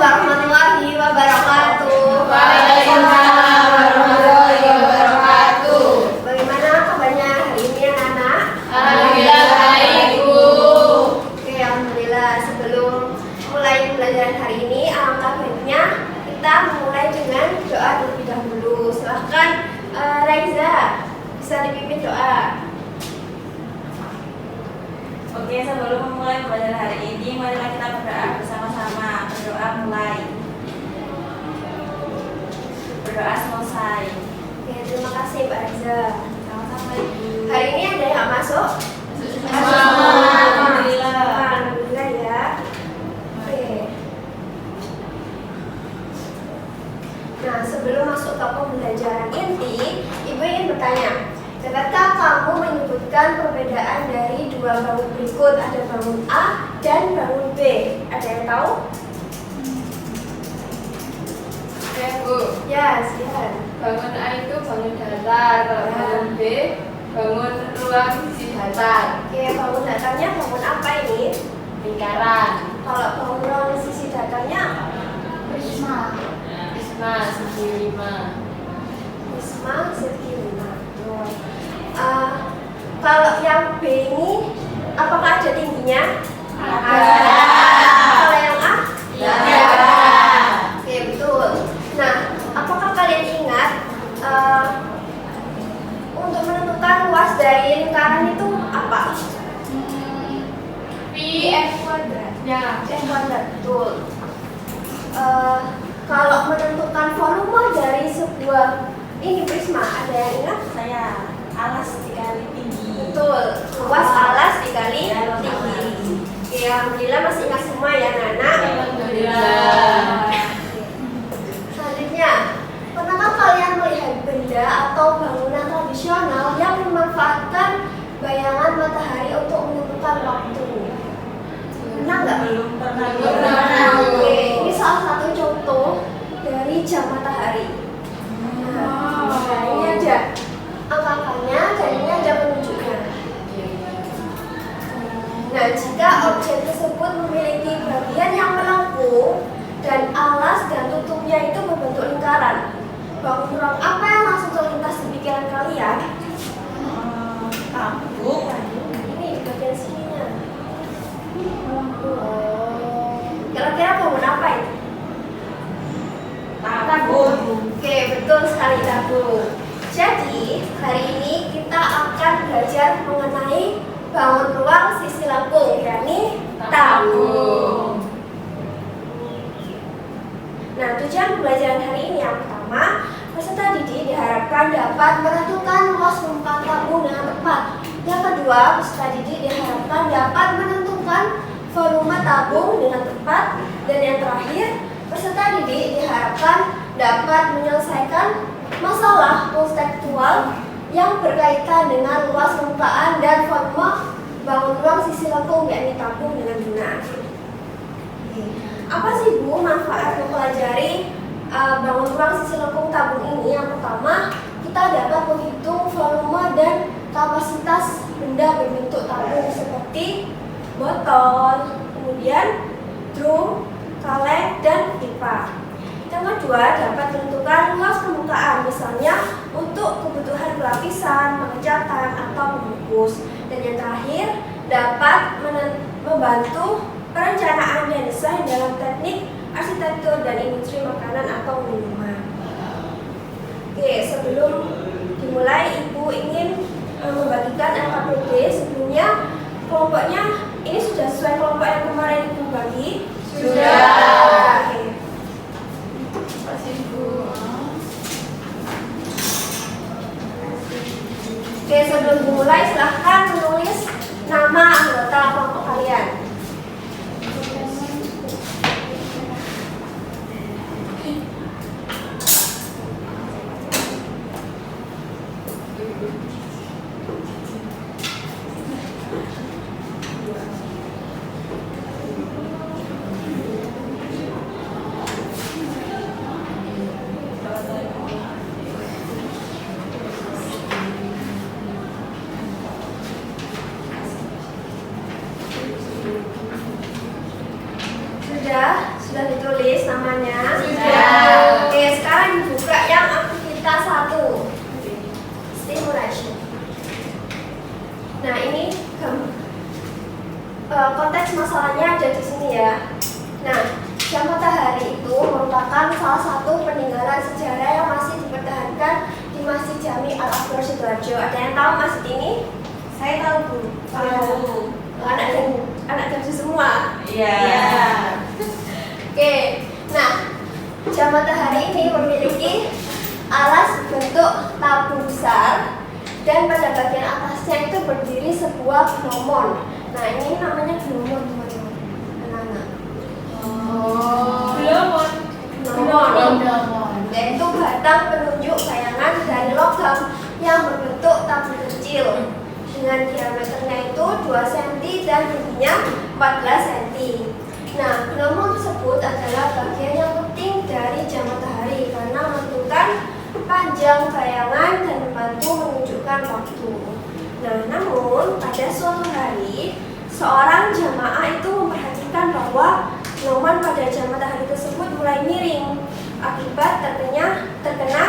warahmatullahi wabarakatuh. Waalaikumsalam warahmatullahi wabarakatuh. Bagaimana kabarnya hari ini anak-anak? Alhamdulillah baik, Bu. Oke, alhamdulillah. Sebelum mulai pembelajaran hari ini, alangkah baiknya kita memulai dengan doa terlebih dahulu. Silahkan Raiza, bisa dipimpin doa. Oke, sebelum memulai pembelajaran hari ini, marilah kita berdoa bersama-sama. Berdoa mulai. Berdoa selesai. Oke, terima kasih Mbak Raiza. Sama-sama, Ibu. Hari ini ada yang masuk? Alhamdulillah. Alhamdulillah ya. Oke. Nah, sebelum masuk ke pembelajaran inti, Ibu ingin bertanya, dapatkah kamu menyebutkan perbedaan dari dua bangun berikut? Ada bangun A dan bangun B. Ada yang tahu? Bu. Ya, silakan. Bangun A itu bangun datar, bangun B bangun ruang sisi datar, Oke, bangun datarnya bangun apa ini? lingkaran, Kalau bangun ruang sisi datarnya prisma segi 5. Wisma segi 5. Kalau yang B ini apakah ada tingginya? Ada. Kalau yang A? Ada. Oke, betul. Nah, apakah kalian ingat untuk menentukan luas dari lingkaran itu apa? Pi F kuadrat. Ya. F kuadrat, betul. Kalau menentukan volume dari sebuah ini prisma, ada yang ingat? Saya alas dikali tinggi. Betul, luas alas dikali tinggi. Oke, alhamdulillah masih ingat semua ya anak-anak. Alhamdulillah. Selanjutnya, pernahkah kalian melihat benda atau bangunan tradisional yang memanfaatkan bayangan matahari untuk menentukan waktu? Pernah nggak? Belum pernah. Oke, ini salah satu contoh dari jam matahari. Nah, ini ada angka-angkanya dan ini ada penunjuknya. Nah, jika objek tersebut memiliki bagian yang melengkung dan alas dan tutupnya itu berbentuk lingkaran, bangun ruang apa yang langsung terlintas di pikiran kalian? Tabung. Ini di bagian sininya. Kira-kira bangun apa itu? Tabung. Oke, betul sekali tabung. Jadi, hari ini kita akan belajar mengenai bangun ruang sisi lengkung, yakni tabung. Nah, tujuan pembelajaran hari ini yang pertama, peserta didik diharapkan dapat menentukan luas permukaan tabung dengan tepat. Yang kedua, peserta didik diharapkan dapat menentukan volume tabung dengan tepat. Dan yang terakhir, peserta didik diharapkan dapat menyelesaikan masalah konseptual yang berkaitan dengan luas permukaan dan volume bangun ruang sisi lengkung, yakni tabung dengan guna. Apa sih Bu manfaat mempelajari bangun ruang sisi lengkung tabung ini? Yang pertama, kita dapat menghitung volume dan kapasitas benda berbentuk tabung seperti botol, kemudian drum, kaleng, dan pipa. Yang kedua, dapat menentukan luas permukaan, misalnya untuk kebutuhan pelapisan, pengecatan, atau membungkus. Dan yang terakhir, dapat membantu perencanaan dan desain dalam teknik arsitektur dan industri makanan atau minuman. Oke, sebelum dimulai, Ibu ingin membagikan LKPD. Sebelumnya, kelompoknya ini sudah sesuai kelompok yang kemarin Ibu bagi? Sudah. Oke. Makasih, Bu. Oke, sebelum dimulai silahkan menulis nama anggota kelompok kalian. sudah ditulis namanya? Sudah. Oke, sekarang dibuka yang aktivitas 1. Stimulation. Nah, ini konteks masalahnya ada di sini ya. Nah, jam matahari itu merupakan salah satu peninggalan sejarah yang masih dipertahankan di Masjid Jami Al-Akbar Sidoarjo. Ada yang tahu masjid ini? Saya tahu Bu. Tahu. Anak Jamsi semua. Iya. Oke. Nah, jam matahari ini memiliki alas bentuk tabung besar dan pada bagian atasnya itu berdiri sebuah gnomon. Nah, ini namanya gnomon, teman-teman. Anak-anak. Gnomon. Yaitu batang penunjuk bayangan dari logam yang berbentuk tabung kecil dengan diameternya itu 2 cm dan tingginya 14 cm. Nah, gnomon tersebut adalah bagian yang penting dari jam matahari karena menentukan panjang bayangan dan membantu menunjukkan waktu. Nah, namun pada suatu hari seorang jamaah itu memperhatikan bahwa gnomon pada jam matahari tersebut mulai miring akibat terkena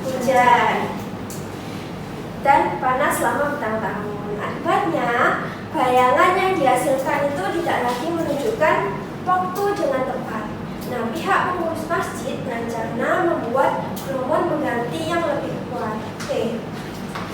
hujan dan panas selama bertahun-tahun. Akibatnya, bayangan yang dihasilkan itu tidak lagi menunjukkan waktu dengan tepat. Nah, pihak pengurus masjid berencana membuat gnomon mengganti yang lebih kuat. Oke.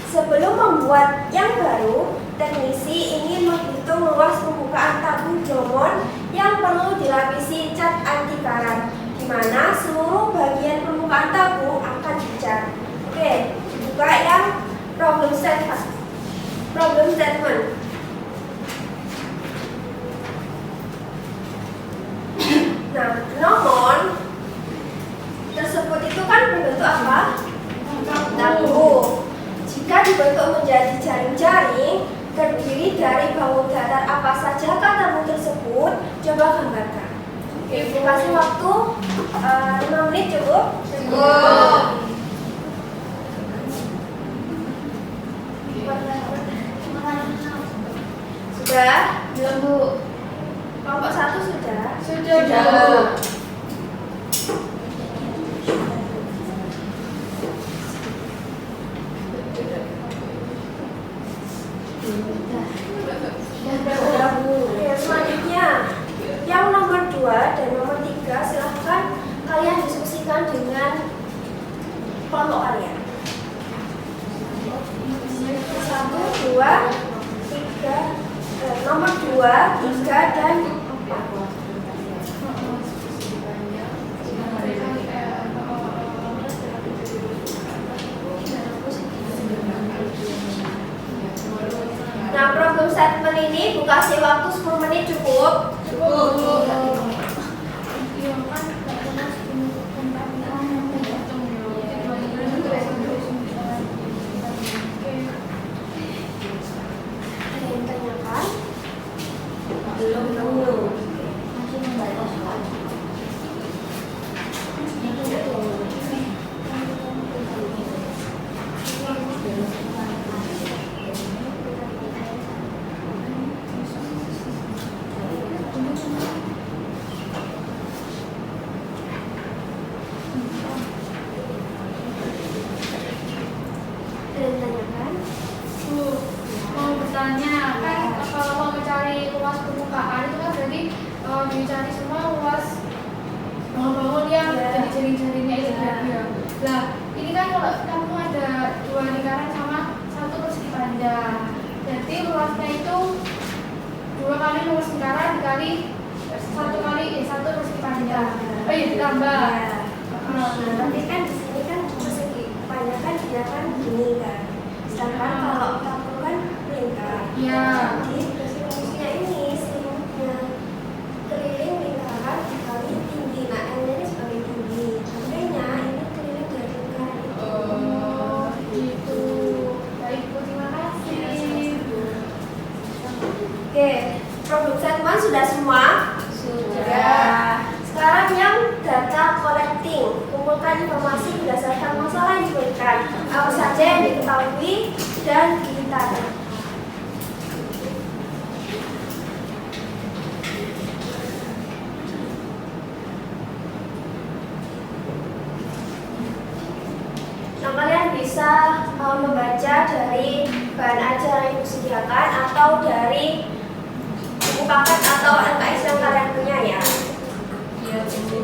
Sebelum membuat yang baru, teknisi ingin menghitung luas permukaan tabung gnomon yang perlu dilapisi cat anti karat, di mana seluruh bagian permukaan tabung akan dicat. Oke, dibuka yang problem statement. Nah, gnomon tersebut itu kan berbentuk apa? Tabung. Jika dibentuk menjadi jaring-jaring, terdiri dari bangun datar apa saja kan tabung tersebut? Coba gambarkan. Oke, kasih waktu 5 menit cukup? Cukup. Sudah? Belum Bu. Kelompok 1 sudah? Sudah. Oke, selanjutnya yang nomor 2 dan nomor 3 silahkan kalian diskusikan dengan kelompok kalian. 1, 2, 3, nomor 2, 3, dan 4. Nah, problem statement ini Bu kasih waktu 10 menit cukup? Cukup. Ada yang tanyakan? Belum. Ada yang tanyakan? Bu, mau bertanya, kan kalau mau mencari luas permukaan itu kan berarti dicari semua luas bangun-bangun yang jadi jaring-jaringnya itu tadi ya. Nah, ini kan kalau kamu ada 2 lingkaran sama 1 persegi panjang, jadi luasnya itu 2 kali luas lingkaran dikali 1 persegi panjang. Oh iya, ditambah. Nah, tapi kan di sini kan persegi panjang kan dia kan gini kan. Sedangkan kalau tabung kan lingkar. Iya. Jadi fungsinya ini selimutnya keliling lingkaran dikali tinggi. Nah, N-nya ini sebagai tinggi. Makanya ini keliling dari lingkaran itu. Oh, gitu. Baik, Bu, terima kasih. Oke, problem statement sudah semua? Sudah. Sekarang yang data collecting, kumpulkan informasi berdasarkan masalah yang diberikan, apa saja yang diketahui dan ditanyakan. disediakan atau dari buku paket atau LKS yang kalian punya ya. Iya, Bu.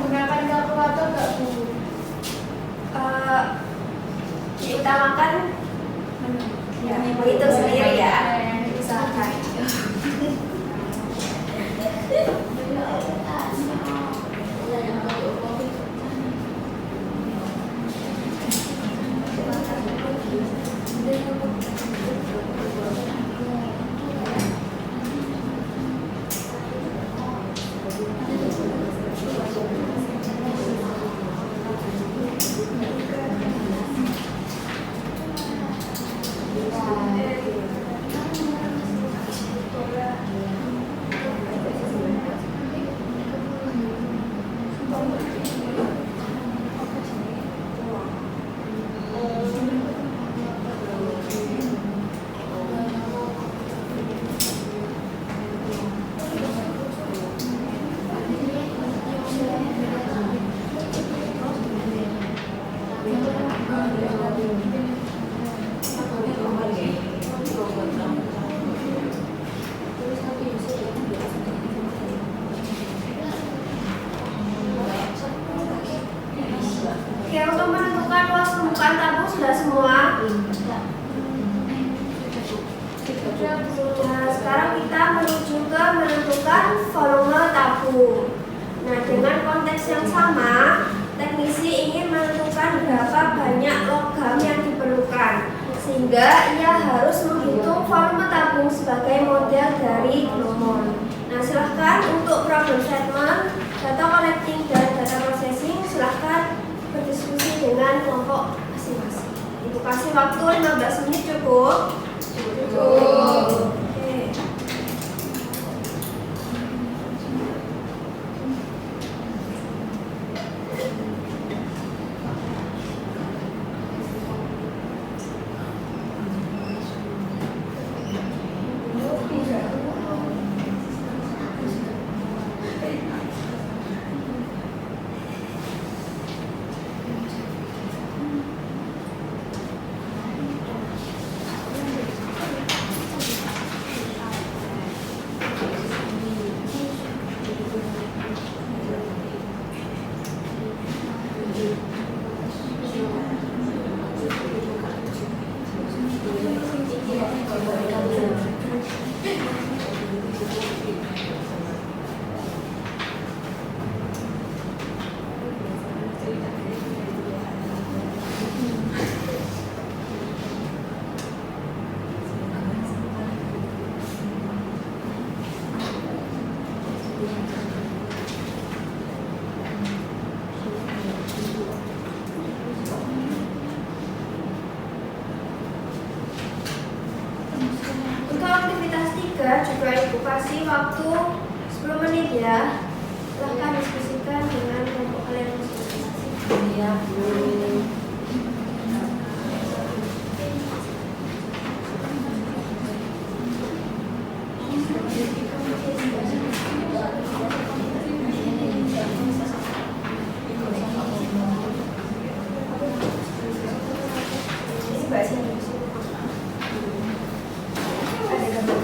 Menggunakan kalkulator nggak, Bu? Diutamakan ya, menghitung sendiri ya, usahakan. Oke, untuk menentukan luas permukaan tabung sudah semua. Nah, sekarang kita menuju ke menentukan volume tabung. Nah, dengan konteks yang sama, teknisi ingin menentukan berapa banyak logam yang diperlukan, sehingga ia harus menghitung volume tabung sebagai model dari gnomon. Nah, silahkan untuk problem statement, data collecting, dan data processing, silahkan berdiskusi dengan kelompok masing-masing. Ibu kasih waktu 15 menit cukup? Cukup. Oke. Untuk aktivitas 3 juga ibu kasih waktu 10 menit ya. Silahkan diskusikan dengan kelompok kalian masing-masing. Iya, Bu. Ini bahasa Indonesia. Ada gambar.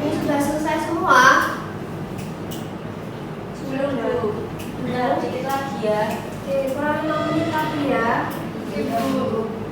Ini sudah selesai semua. Sebelum dulu. Bentar, dikit lagi ya. Oke, kurang 5 menit lagi ya. Ibu.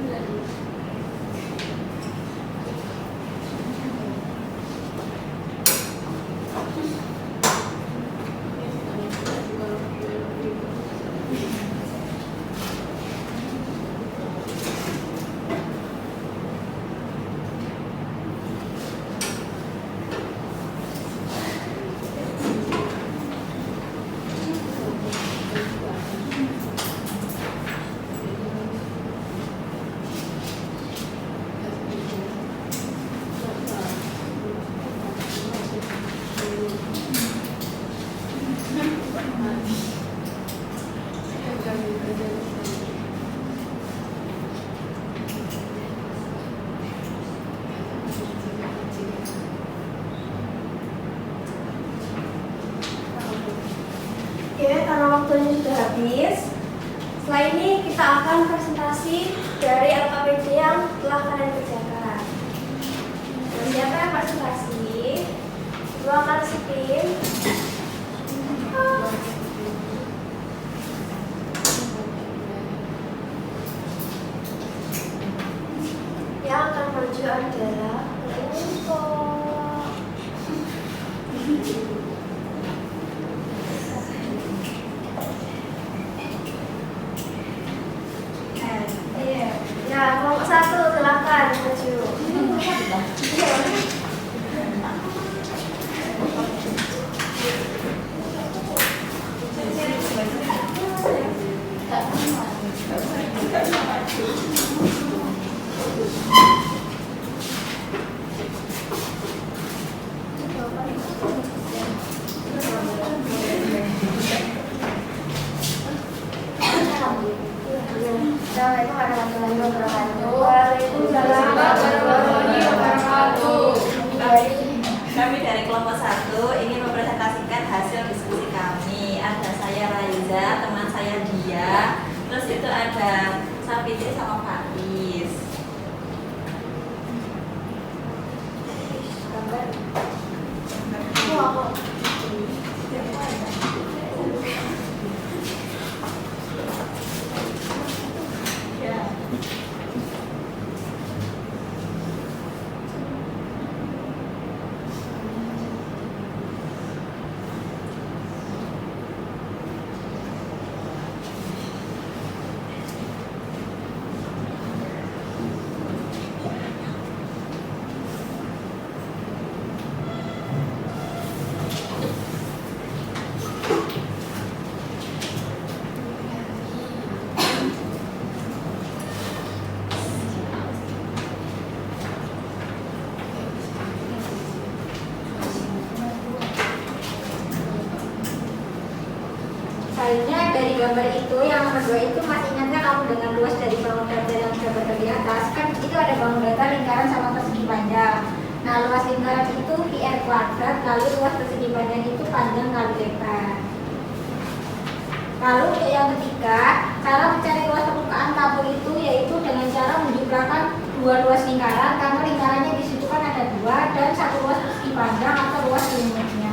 waktunya sudah habis. Setelah ini kita akan presentasi dari LKPD yang telah kalian kerjakan. Dan siapa yang presentasi? Dua kali spin. Yang akan maju adalah Info. Ya, kelompok 1 silakan maju. Assalamualaikum warahmatullahi wabarakatuh. Waalaikumsalam warahmatullahi wabarakatuh. Kami dari kelompok 1 ingin mempresentasikan hasil diskusi kami. Ada saya Raiza, teman saya Dia, terus itu ada Sapitri sama Fatis. Selanjutnya dari gambar itu yang nomor 2 itu masih ingatnya kamu dengan luas dari bangun data yang sudah berada di atas, kan itu ada bangun data lingkaran sama persegi panjang. Nah, luas lingkaran itu PR kuadrat, lalu luas persegi panjang itu panjang kali lebar. Lalu yang ketiga, cara mencari luas permukaan tabur itu yaitu dengan cara menjumlahkan dua luas lingkaran, karena lingkarannya di situ kan ada dua, dan satu luas persegi panjang atau luas limitnya.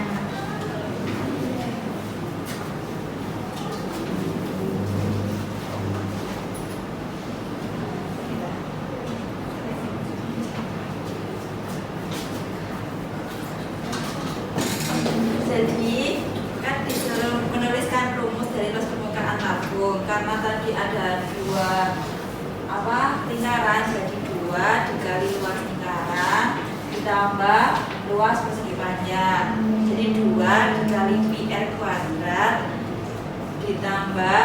Jadi kan disuruh menuliskan rumus dari luas permukaan tabung karena tadi ada dua lingkaran, jadi 2 dikali luas lingkaran ditambah luas persegi panjang, jadi 2 dikali PR kuadrat ditambah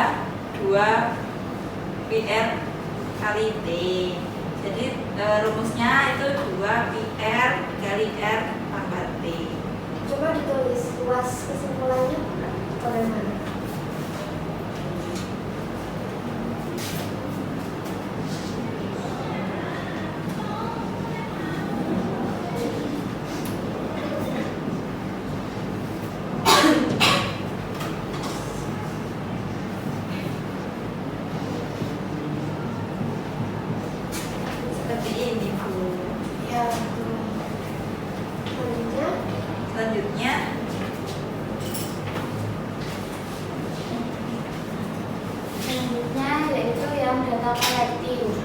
2 PR kali T. Jadi rumusnya itu 2 PR kali R tambah T. Coba ditulis luas kesimpulannya bagaimana? Seperti ini, Bu. Ya, selanjutnya Selanjutnya Selanjutnya yaitu yang data kolektif.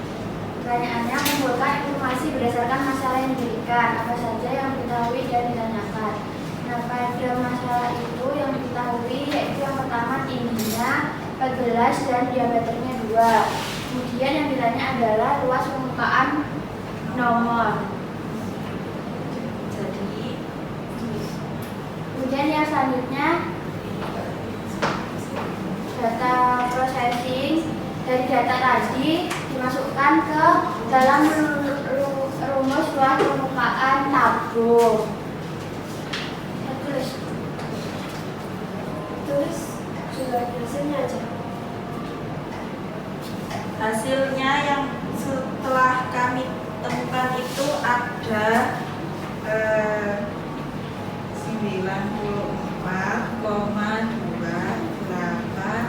Pertanyaannya mengumpulkan informasi berdasarkan masalah yang diberikan, apa saja yang diketahui dan ditanyakan. Nah, pada masalah itu yang diketahui yaitu yang pertama tingginya 14 dan diameternya 2. Kemudian yang ditanya adalah luas permukaan nomor. jadi Kemudian yang selanjutnya data processing dari data tadi dimasukkan ke dalam rumus luas permukaan tabung. tulis juga hasilnya aja. hasilnya yang setelah kami temukan itu ada 94,28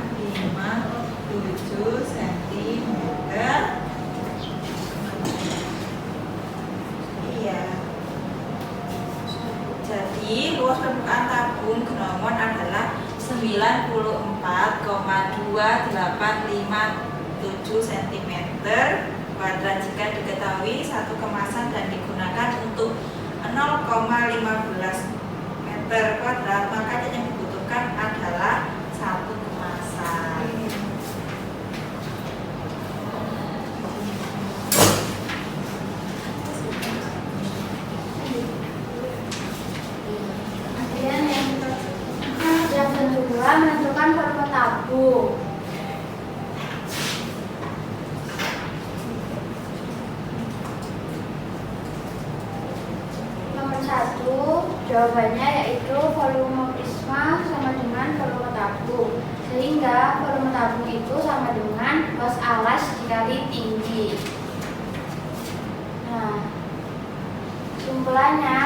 cm kuadrat jika diketahui satu kemasan dan digunakan untuk 0,15 meter kuadrat, maka yang dibutuhkan adalah satu kemasan. Kemudian yang kedua, menentukan volume tabung. Nomor 1, jawabannya yaitu volume prisma sama dengan volume tabung, sehingga volume tabung itu sama dengan luas alas dikali tinggi. Nah, kesimpulannya,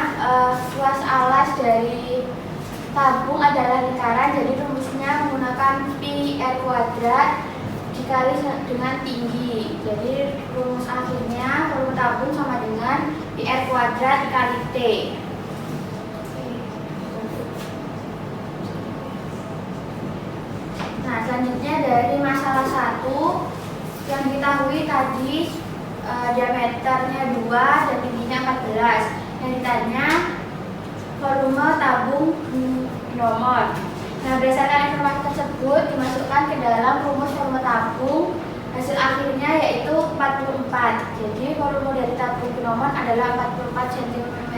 luas alas dari tabung adalah lingkaran, jadi rumusnya menggunakan pi r kuadrat dikali dengan tinggi. Jadi rumus akhirnya volume tabung sama dengan pi r kuadrat dikali t. Nah, selanjutnya dari masalah 1 yang diketahui tadi diameternya 2 dan tingginya 14. Yang ditanya volume tabung nomor. Nah, berdasarkan informasi tersebut dimasukkan ke dalam rumus volume tabung. Hasil akhirnya yaitu 44. Jadi volume dari tabung nomor adalah 44 cm3.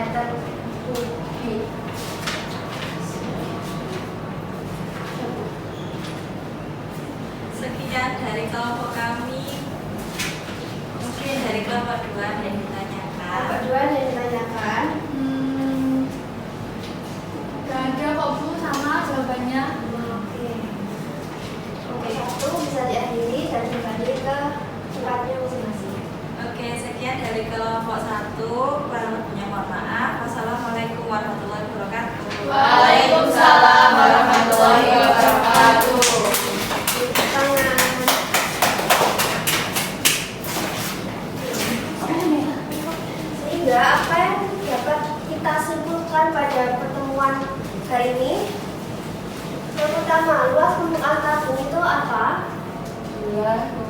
Sekian dari kelompok kami. Mungkin dari kelompok 2 yang ditanyakan. Kedua yang ditanyakan. Gak ada kok Bu, sama jawabannya. Oke, satu bisa diakhiri dan kembali ke tempatnya masing-masing. Oke, sekian dari kelompok 1. Kurang lebihnya mohon maaf. Wassalamualaikum warahmatullahi wabarakatuh. Waalaikumsalam warahmatullahi wabarakatuh. Sehingga apa yang dapat kita simpulkan pada pertemuan hari ini? Yang pertama, luas permukaan tabung itu apa?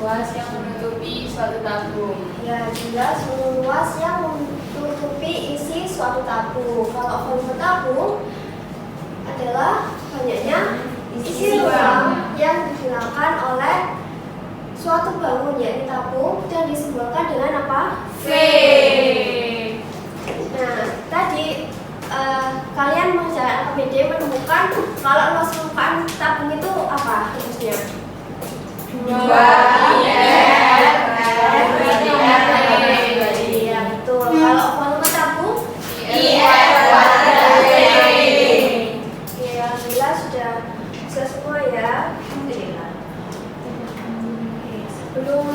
Luas yang menutupi suatu tabung. Ya, jelas luas yang menutupi isi suatu tabung. Kalau volume tabung adalah banyaknya isi ruang yang digunakan oleh suatu bangun, yakni tabung, dan disimbolkan dengan apa? V. Nah, tadi kalian mengerjakan APBD menemukan kalau luas permukaan tabung itu apa rumusnya? 2 pi r berarti r. Iya, betul. Kalau volume tabung pi r kuadrat t. ya, alhamdulillah sudah semua ya. Alhamdulillah. Sebelum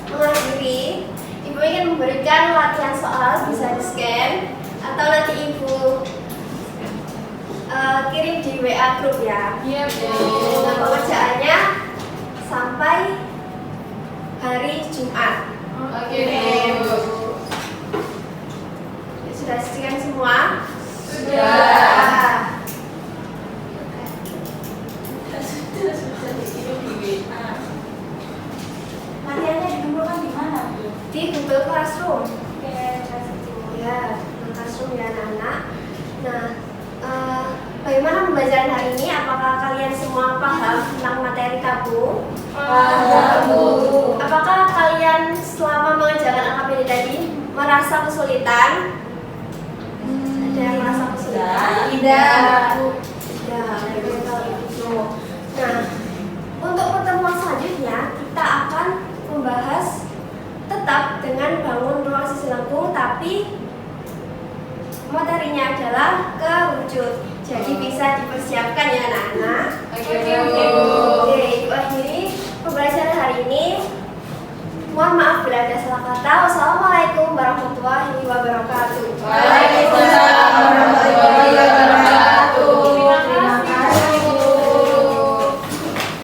mengakhiri, Ibu ingin memberikan latihan soal, bisa di scan atau nanti Ibu kirim di WA grup ya. Iya Bu. Nah, pengerjaannya sampai hari Jumat. Oke Bu. Sudah scan semua? Sudah. Latihannya dikumpulkan di mana, Bu? Di Google Classroom. Ya, Google Classroom ya anak-anak. Nah, bagaimana pembelajaran hari ini? Apakah kalian semua paham tentang materi tabung? Paham, Bu. Apakah kalian selama mengerjakan AKBD tadi merasa kesulitan? Ada yang merasa kesulitan? Tidak.